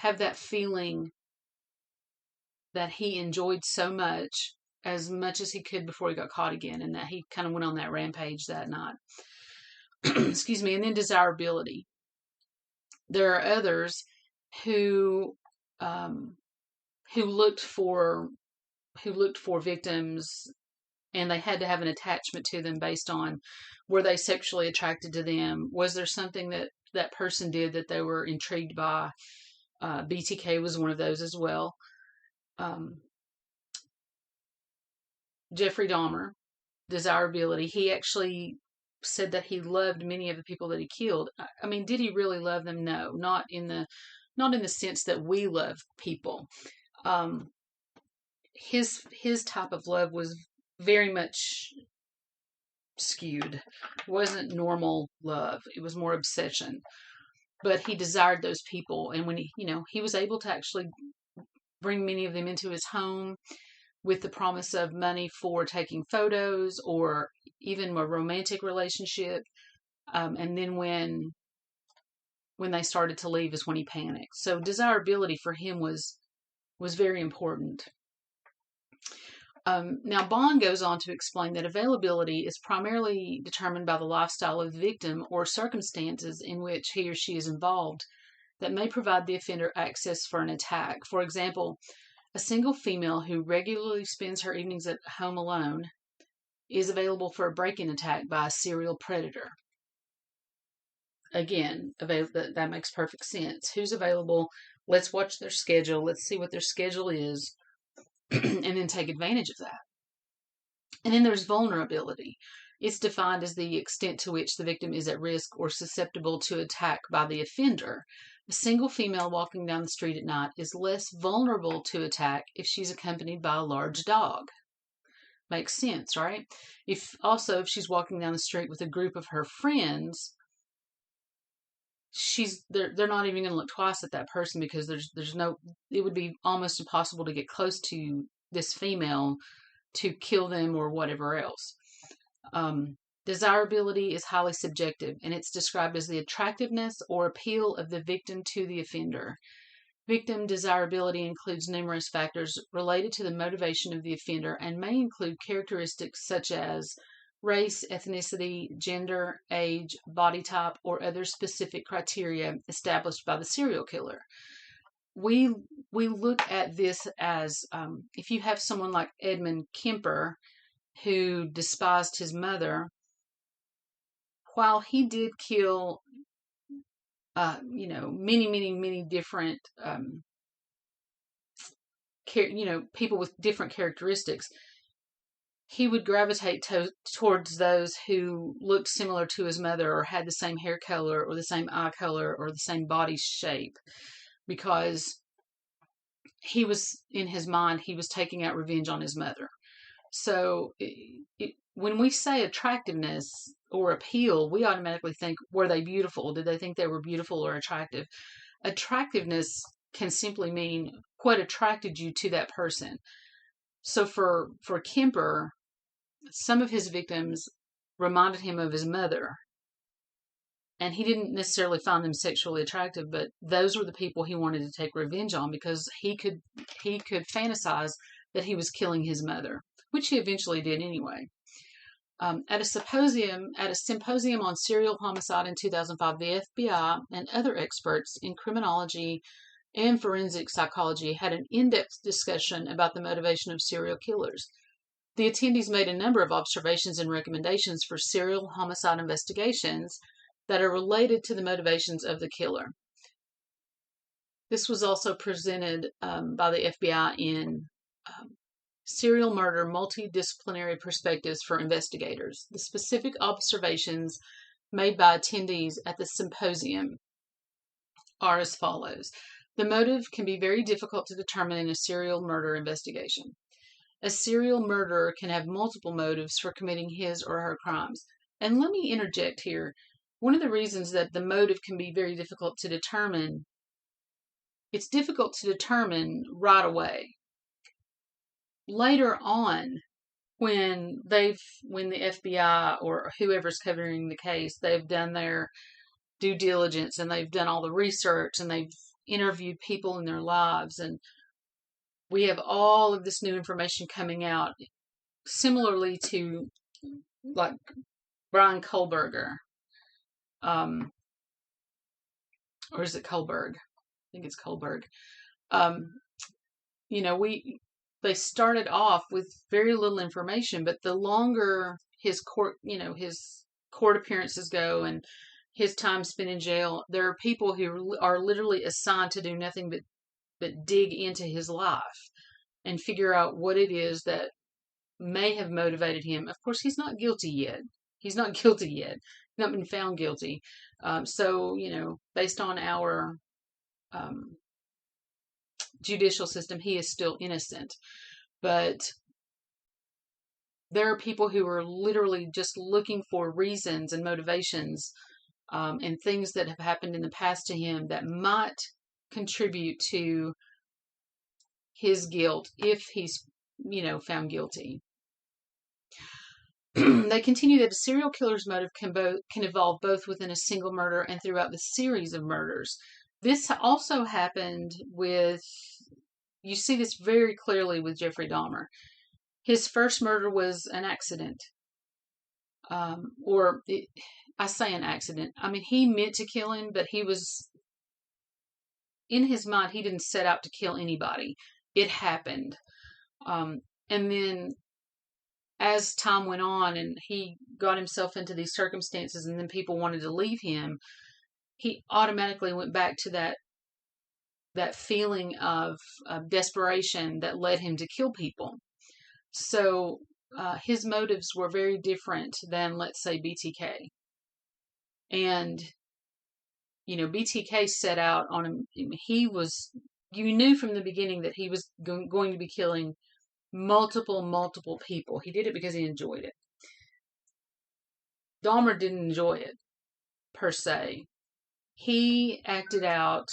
have that feeling that he enjoyed so much as he could before he got caught again, and that he kind of went on that rampage that night. Excuse me. And then desirability. There are others who looked for victims, and they had to have an attachment to them based on, were they sexually attracted to them? Was there something that person did that they were intrigued by? BTK was one of those as well. Jeffrey Dahmer, desirability. He actually said that he loved many of the people that he killed. I mean, did he really love them? No, not in the sense that we love people. His type of love was very much skewed. It wasn't normal love. It was more obsession. But he desired those people, and when he was able to actually bring many of them into his home with the promise of money for taking photos or even a romantic relationship. And then when they started to leave is when he panicked. So desirability for him was very important. Now, Bonn goes on to explain that availability is primarily determined by the lifestyle of the victim or circumstances in which he or she is involved that may provide the offender access for an attack. For example, a single female who regularly spends her evenings at home alone is available for a break-in attack by a serial predator. Again, that makes perfect sense. Who's available? Let's watch their schedule. Let's see what their schedule is, and then take advantage of that. And then there's vulnerability. It's defined as the extent to which the victim is at risk or susceptible to attack by the offender. A single female walking down the street at night is less vulnerable to attack if she's accompanied by a large dog. Makes sense, right? If she's walking down the street with a group of her friends, they're not even going to look twice at that person, because it would be almost impossible to get close to this female to kill them or whatever else. Desirability is highly subjective, and it's described as the attractiveness or appeal of the victim to the offender. Victim desirability includes numerous factors related to the motivation of the offender and may include characteristics such as race, ethnicity, gender, age, body type, or other specific criteria established by the serial killer. We look at this as, if you have someone like Edmund Kemper, who despised his mother, while he did kill, many different, people with different characteristics, he would gravitate towards those who looked similar to his mother or had the same hair color or the same eye color or the same body shape, because in his mind, he was taking out revenge on his mother. So when we say attractiveness or appeal, we automatically think, were they beautiful? Did they think they were beautiful or attractive? Attractiveness can simply mean what attracted you to that person. So for Kemper, some of his victims reminded him of his mother, and he didn't necessarily find them sexually attractive, but those were the people he wanted to take revenge on, because he could fantasize that he was killing his mother, which he eventually did anyway. At a symposium on serial homicide in 2005, the FBI and other experts in criminology and forensic psychology had an in-depth discussion about the motivation of serial killers. The attendees made a number of observations and recommendations for serial homicide investigations that are related to the motivations of the killer. This was also presented by the FBI in Serial Murder Multidisciplinary Perspectives for Investigators. The specific observations made by attendees at the symposium are as follows. The motive can be very difficult to determine in a serial murder investigation. A serial murderer can have multiple motives for committing his or her crimes. And let me interject here. One of the reasons that the motive can be very difficult to determine, it's difficult to determine right away. Later on, when the FBI or whoever's covering the case, they've done their due diligence and they've done all the research and they've interviewed people in their lives, and we have all of this new information coming out, similarly to like Brian Kohlberger, or is it Kohlberg? I think it's Kohlberg. Um, you know, they started off with very little information, but the longer his court appearances go and his time spent in jail, there are people who are literally assigned to do nothing but dig into his life and figure out what it is that may have motivated him. Of course, he's not guilty yet. He's not guilty yet. He's not been found guilty. So, based on our judicial system, he is still innocent. But there are people who are literally just looking for reasons and motivations and things that have happened in the past to him that might contribute to his guilt if he's, found guilty. They continue that a serial killer's motive can evolve both within a single murder and throughout the series of murders. This also happened you see this very clearly with Jeffrey Dahmer. His first murder was an accident. I say an accident. I mean, he meant to kill him, but in his mind, he didn't set out to kill anybody. It happened. And then as time went on and he got himself into these circumstances and then people wanted to leave him, he automatically went back to that feeling of desperation that led him to kill people. So his motives were very different than, let's say, BTK. And, BTK set out on him. You knew from the beginning that he was going to be killing multiple people. He did it because he enjoyed it. Dahmer didn't enjoy it, per se. He acted out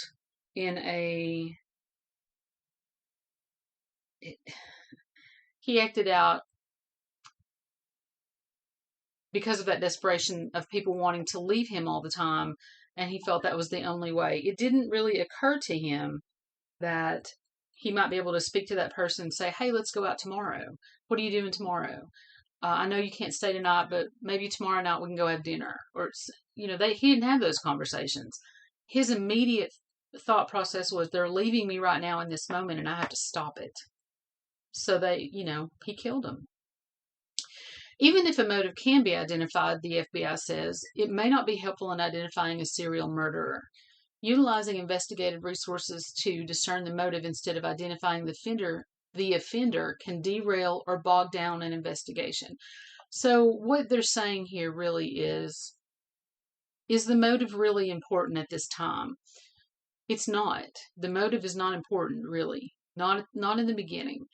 because of that desperation of people wanting to leave him all the time, and he felt that was the only way. It didn't really occur to him that he might be able to speak to that person and say, hey, let's go out tomorrow. What are you doing tomorrow? I know you can't stay tonight, but maybe tomorrow night we can go have dinner. Or, he didn't have those conversations. His immediate thought process was, they're leaving me right now in this moment and I have to stop it. So he killed him. Even if a motive can be identified, the FBI says, it may not be helpful in identifying a serial murderer. Utilizing investigative resources to discern the motive instead of identifying the offender can derail or bog down an investigation. So what they're saying here really is the motive really important at this time? It's not. The motive is not important, really. Not in the beginning.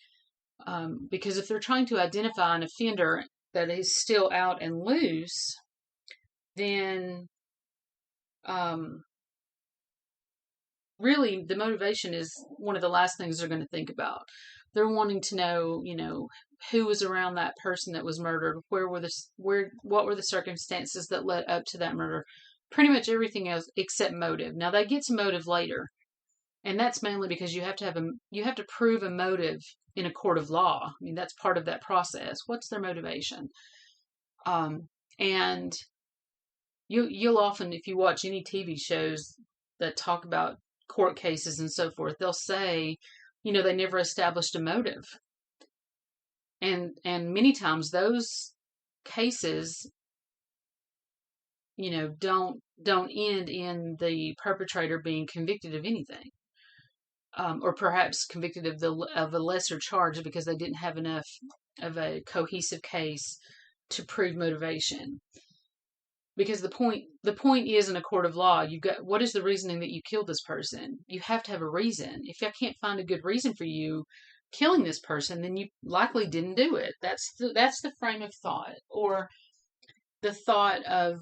Because if they're trying to identify an offender that is still out and loose, then really the motivation is one of the last things they're going to think about. They're wanting to know, who was around that person that was murdered, what were the circumstances that led up to that murder. Pretty much everything else except motive. Now they get to motive later, and that's mainly because you have to prove a motive in a court of law. I mean, that's part of that process. What's their motivation? And you'll often, if you watch any TV shows that talk about court cases and so forth, they'll say, they never established a motive. And many times those cases, don't end in the perpetrator being convicted of anything. Or perhaps convicted of a lesser charge because they didn't have enough of a cohesive case to prove motivation. Because the point is, in a court of law, what is the reasoning that you killed this person? You have to have a reason. If I can't find a good reason for you killing this person, then you likely didn't do it. That's the frame of thought, or the thought of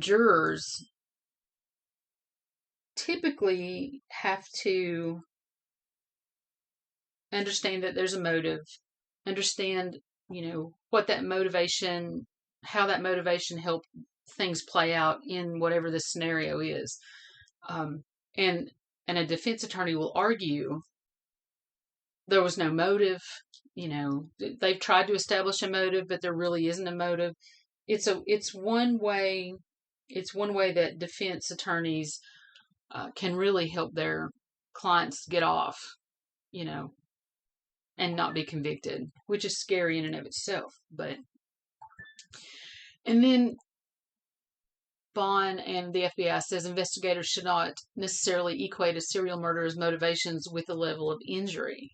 jurors typically have to understand that there's a motive, understand, what that motivation, how that motivation helped things play out in whatever the scenario is. Um, and a defense attorney will argue there was no motive. They've tried to establish a motive, but there really isn't a motive. It's one way that defense attorneys can really help their clients get off, you know, and not be convicted, which is scary in and of itself. And then Bonn and the FBI says investigators should not necessarily equate a serial murderer's motivations with the level of injury.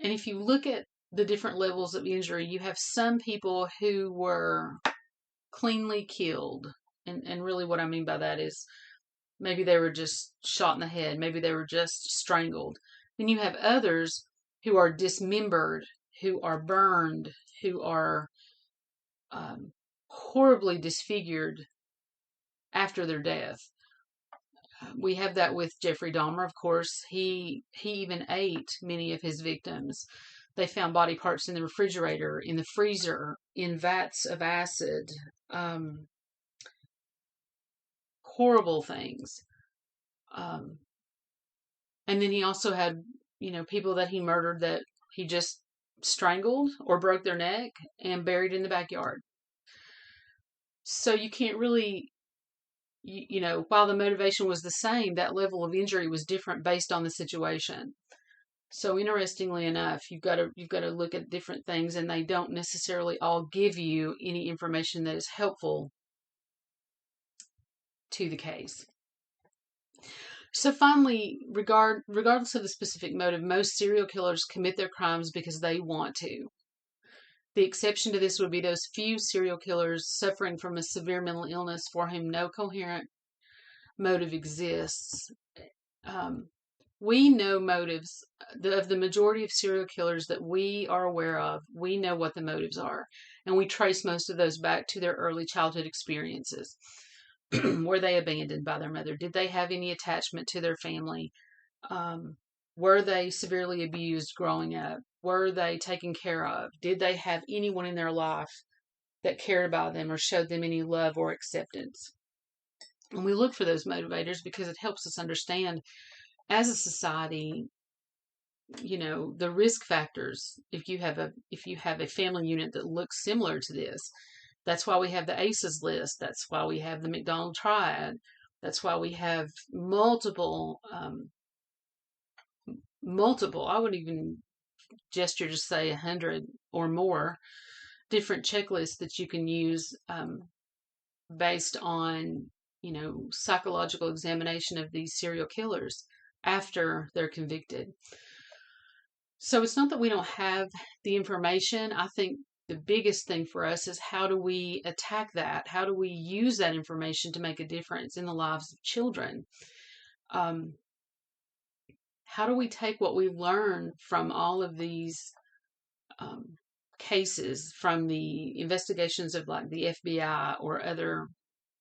And if you look at the different levels of injury, you have some people who were cleanly killed. And really what I mean by that is maybe they were just shot in the head. Maybe they were just strangled. Then you have others who are dismembered, who are burned, who are horribly disfigured after their death. We have that with Jeffrey Dahmer, of course. He even ate many of his victims. They found body parts in the refrigerator, in the freezer, in vats of acid. Horrible things. And then he also had, people that he murdered that he just strangled or broke their neck and buried in the backyard. So you can't really, while the motivation was the same, that level of injury was different based on the situation. So interestingly enough, you've got to look at different things, and they don't necessarily all give you any information that is helpful to the case. So finally, regardless of the specific motive, most serial killers commit their crimes because they want to. The exception to this would be those few serial killers suffering from a severe mental illness for whom no coherent motive exists. We know motives of the majority of serial killers that we are aware of. We know what the motives are, and we trace most of those back to their early childhood experiences. Were they abandoned by their mother? Did they have any attachment to their family? Were they severely abused growing up? Were they taken care of? Did they have anyone in their life that cared about them or showed them any love or acceptance? And we look for those motivators because it helps us understand, as a society, the risk factors. If you have a family unit that looks similar to this, that's why we have the ACEs list. That's why we have the McDonald Triad. That's why we have multiple, I would even gesture to say 100 or more different checklists that you can use based on, psychological examination of these serial killers after they're convicted. So it's not that we don't have the information. I think the biggest thing for us is, how do we attack that? How do we use that information to make a difference in the lives of children? How do we take what we learn from all of these cases, from the investigations of like the FBI or other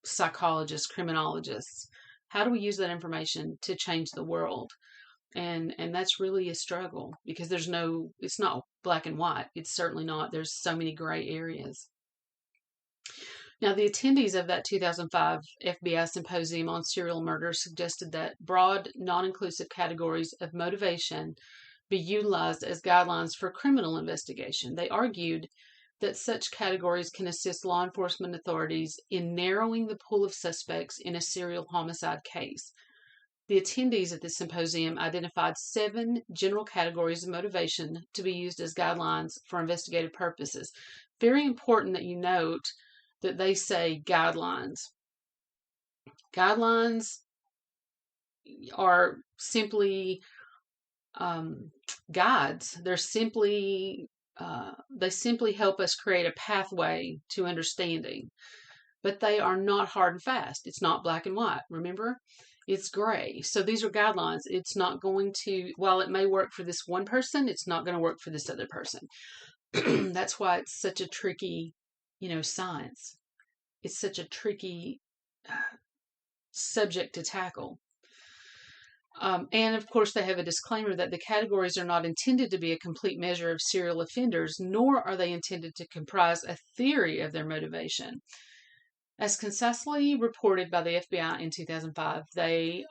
psychologists, criminologists? How do we use that information to change the world? And that's really a struggle, because it's not black and white. It's certainly not. There's so many gray areas. Now, the attendees of that 2005 FBI Symposium on serial murder suggested that broad, non-inclusive categories of motivation be utilized as guidelines for criminal investigation. They argued that such categories can assist law enforcement authorities in narrowing the pool of suspects in a serial homicide case. The attendees at this symposium identified 7 general categories of motivation to be used as guidelines for investigative purposes. Very important that you note that they say guidelines. Guidelines are simply guides. They're simply they simply help us create a pathway to understanding, but they are not hard and fast. It's not black and white. Remember, it's gray. So these are guidelines. It's not going to, while it may work for this one person, it's not going to work for this other person. That's why it's such a tricky, science. It's such a tricky subject to tackle. And of course, they have a disclaimer that the categories are not intended to be a complete measure of serial offenders, nor are they intended to comprise a theory of their motivation. As concisely reported by the FBI in 2005, they